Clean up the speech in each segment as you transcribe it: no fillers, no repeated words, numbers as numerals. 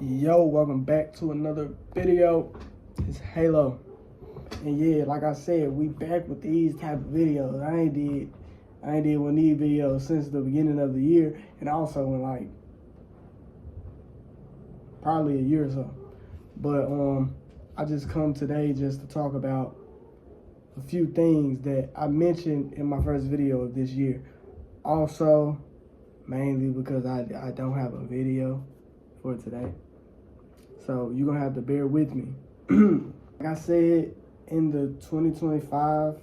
Yo, welcome back to another video. It's Halo. And yeah, like I said, we back with these type of videos. I ain't did one of these videos since the beginning of the year, and also in like probably a year or so. But I just come today just to talk about a few things that I mentioned in my first video of this year. Also, mainly because I don't have a video for today. So you're gonna have to bear with me. Like I said in the 2025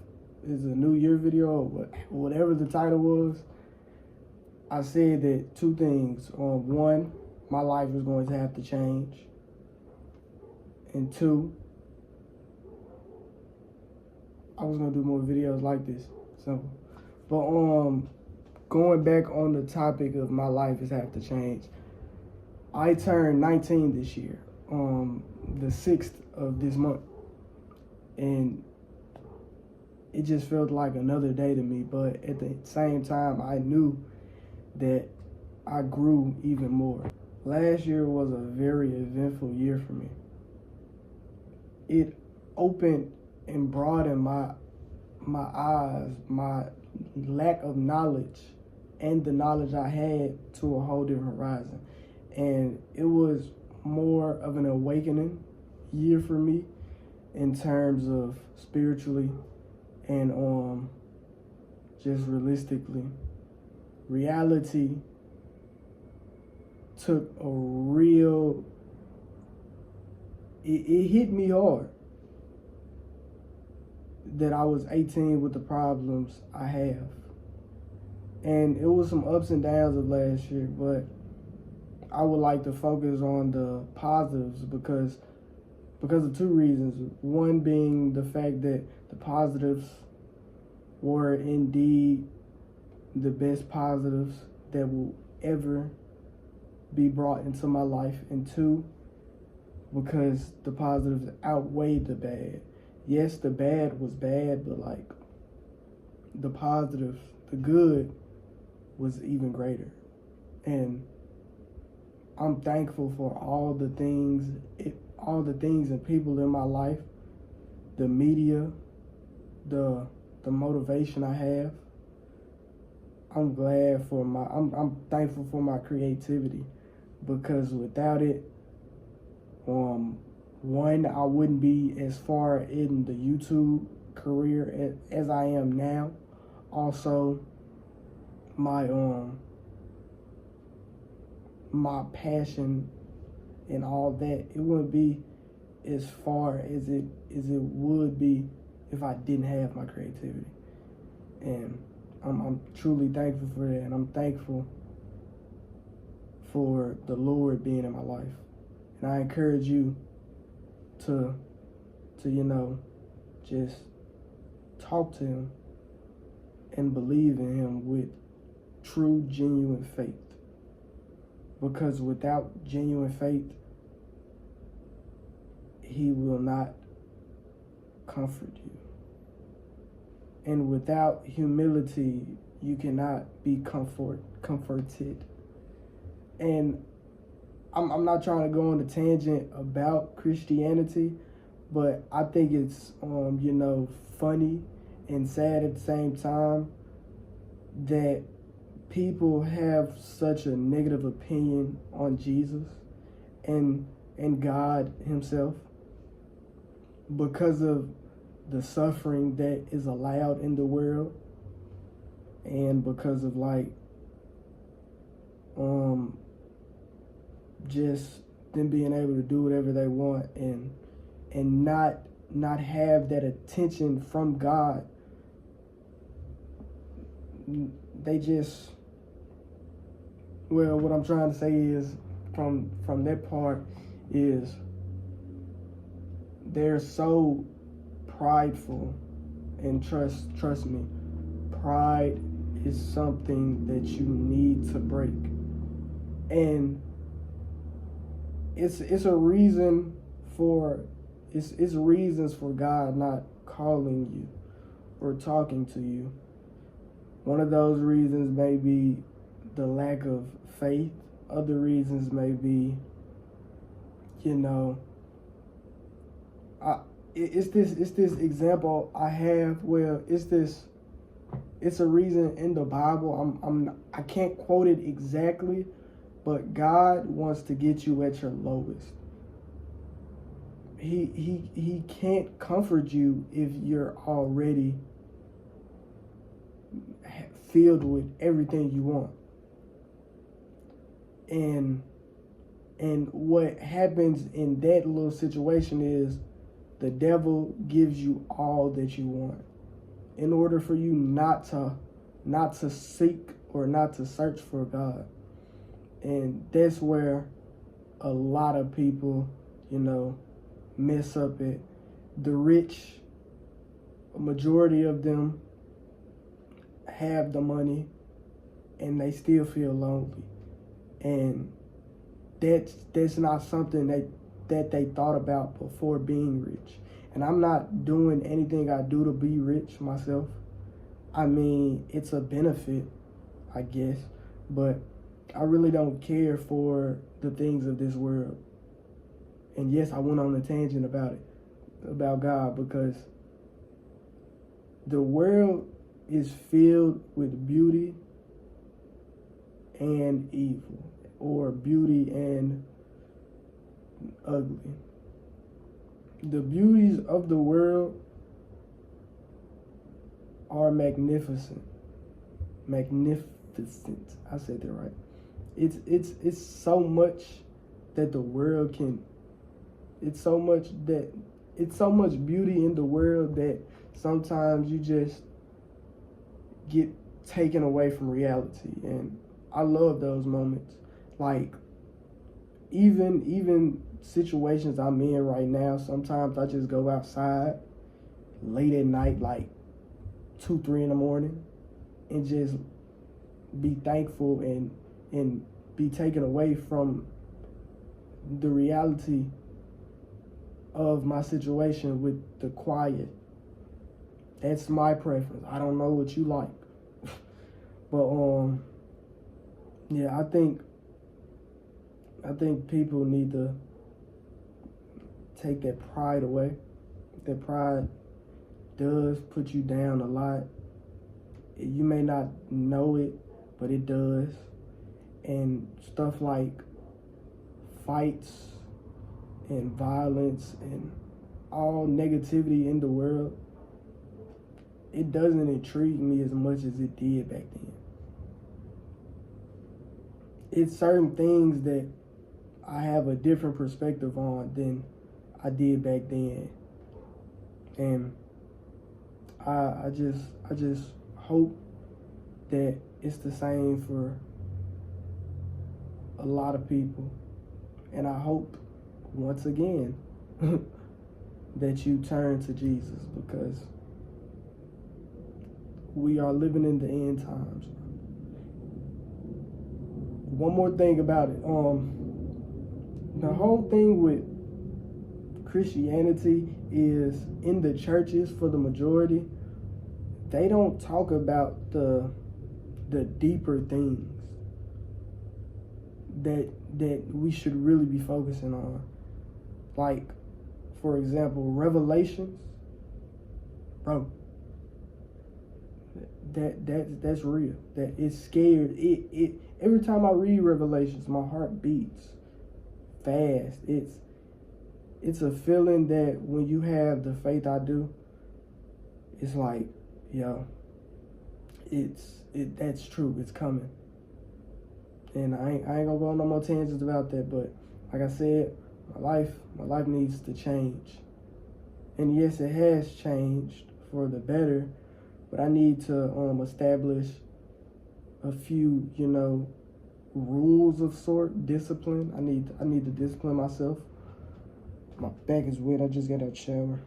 is a new year video, or whatever the title was, I said that two things. One, my life is going to have to change. And two, I was gonna do more videos like this. Simple. But going back on the topic of my life is have to change. I turned 19 this year, the 6th of this month. And it just felt like another day to me. But at the same time, I knew that I grew even more. Last year was a very eventful year for me. It opened and broadened my eyes, my lack of knowledge, and the knowledge I had to a whole different horizon. And it was more of an awakening year for me in terms of spiritually and just realistically. Reality took a real, it hit me hard that I was 18 with the problems I have. And it was some ups and downs of last year, but I would like to focus on the positives because of two reasons. One being the fact that the positives were indeed the best positives that will ever be brought into my life. And two, because the positives outweighed the bad. Yes, the bad was bad, but like the positives, the good was even greater. And I'm thankful for all the things and people in my life, the media, the motivation I have. I'm thankful for my creativity, because without it, one, I wouldn't be as far in the YouTube career as I am now. Also, my passion and all that, it wouldn't be as far as it would be if I didn't have my creativity. And I'm truly thankful for that, and I'm thankful for the Lord being in my life. And I encourage you to just talk to him and believe in him with true, genuine faith. Because without genuine faith, he will not comfort you. And without humility, you cannot be comforted. And I'm not trying to go on a tangent about Christianity, but I think it's funny and sad at the same time that people have such a negative opinion on Jesus and God himself because of the suffering that is allowed in the world, and because of just them being able to do whatever they want and not have that attention from God. They just, well, what I'm trying to say is from that part is they're so prideful, and trust me, pride is something that you need to break. And it's a reason for it's reasons for God not calling you or talking to you. One of those reasons may be the lack of faith. Other reasons may be you know, it's this example I have where it's a reason in the Bible. I can't quote it exactly, but God wants to get you at your lowest. He can't comfort you if you're already filled with everything you want. And what happens in that little situation is the devil gives you all that you want in order for you not to seek or not to search for God. And that's where a lot of people, you know, mess up at. The rich, a majority of them have the money and they still feel lonely. And that's not something that they thought about before being rich. And I'm not doing anything I do to be rich myself. I mean, it's a benefit, I guess, but I really don't care for the things of this world. And yes, I went on a tangent about it, about God, because the world is filled with beauty and evil, or beauty and ugly. The beauties of the world are magnificent. Magnificent. I said that right. It's so much that the world can. It's so much beauty in the world that sometimes you just get taken away from reality. And I love those moments. Like even situations I'm in right now, sometimes I just go outside late at night, like 2-3 in the morning, and just be thankful and be taken away from the reality of my situation with the quiet. That's my preference. I don't know what you like. But yeah, I think people need to take that pride away. That pride does put you down a lot. You may not know it, but it does. And stuff like fights and violence and all negativity in the world, it doesn't intrigue me as much as it did back then. It's certain things that I have a different perspective on than I did back then. And I just hope that it's the same for a lot of people. And I hope, once again, that you turn to Jesus, because we are living in the end times. One more thing about it. The whole thing with Christianity is, in the churches, for the majority, they don't talk about the deeper things that we should really be focusing on. Like, for example, Revelations, bro. That's real. That it's scared. It every time I read Revelations, my heart beats fast. It's a feeling that when you have the faith I do, it's like, yo, that's true. It's coming. And I ain't gonna go on no more tangents about that. But like I said, my life needs to change. And yes, it has changed for the better. But I need to establish a few, rules of sort, discipline. I need to discipline myself. My back is wet. I just got out of the shower.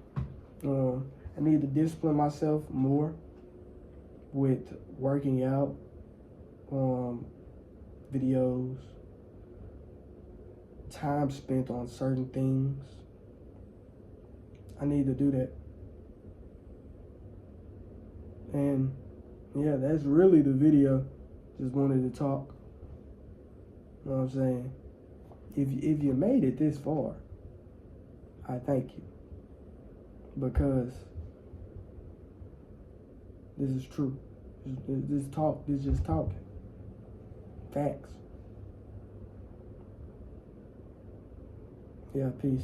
I need to discipline myself more with working out, videos, time spent on certain things. I need to do that. And yeah, that's really the video. Just wanted to talk. You know what I'm saying? if you made it this far, I thank you, because this is true. This just talking. Facts. Yeah, peace.